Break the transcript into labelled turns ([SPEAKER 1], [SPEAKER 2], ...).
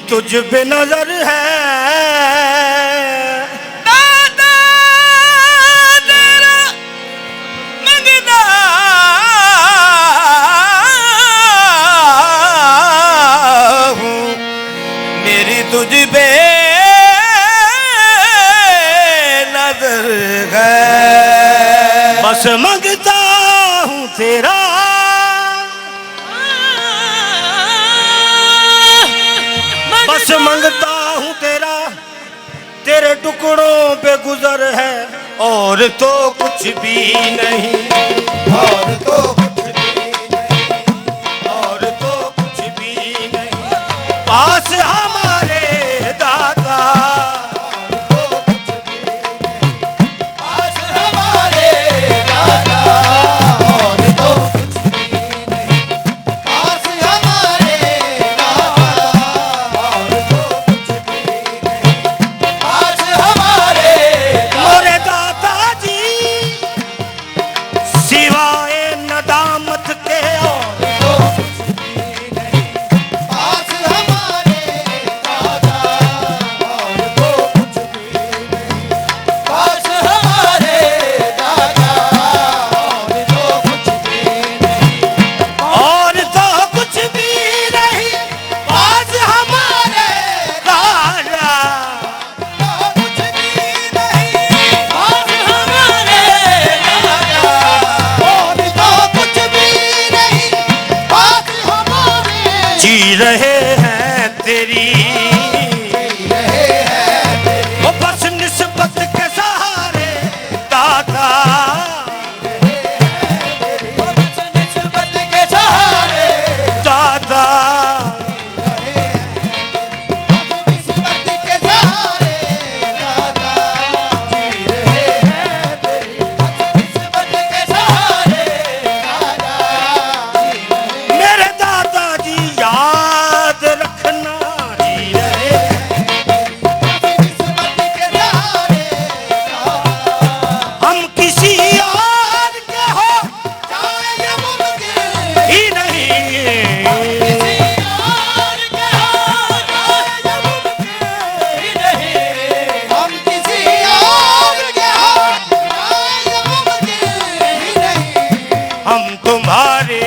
[SPEAKER 1] तुझ पे नजर है
[SPEAKER 2] दादा तेरा मंगना हूँ, मेरी तुझ पे नजर है।
[SPEAKER 1] बस मांगता हूँ तेरा, बस मांगता हूँ तेरा, तेरे टुकड़ों पे गुजर है और तो कुछ भी नहीं, और तो कुछ भी नहीं, और तो कुछ भी नहीं। पास हमारे दादा,
[SPEAKER 2] पास हमारे दादा, और तो कुछ भी नहीं। पास हमारे दादा, और तो कुछ भी नहीं। पास हमारे
[SPEAKER 1] मोरे दादाजी सिवाय नदामत के और
[SPEAKER 2] तो कुछ भी नहीं। पास हमारे दादा, और तो कुछ भी नहीं। पास हमारे दादा, और तो कुछ भी नहीं।
[SPEAKER 1] और तो कुछ भी नहीं। पास हमारे दादा,
[SPEAKER 2] कुछ भी नहीं। पास हमारे दादा, और तो कुछ भी नहीं। पास हमारे
[SPEAKER 1] जी रहे हैं तेरी
[SPEAKER 2] रहे हैं तेरे।
[SPEAKER 1] वो बस निस्बत के सहारे दादा,
[SPEAKER 2] निस्बत के सहारे
[SPEAKER 1] दादा।
[SPEAKER 2] निस्बत के सहारे दादा जी रहे हैं तेरी। निस्बत के सहारे दादा जी रहे।
[SPEAKER 1] मेरे दादाजी याद रखना जी रहे हैं।
[SPEAKER 2] निस्बत के सहारे
[SPEAKER 1] हम किसी और के हो
[SPEAKER 2] चाहे मुमकिन
[SPEAKER 1] ही नहीं,
[SPEAKER 2] और के हो चाहे मुमकिन ही नहीं। हम किसी और के हो चाहे मुमकिन ही नहीं।
[SPEAKER 1] हम तुम्हारे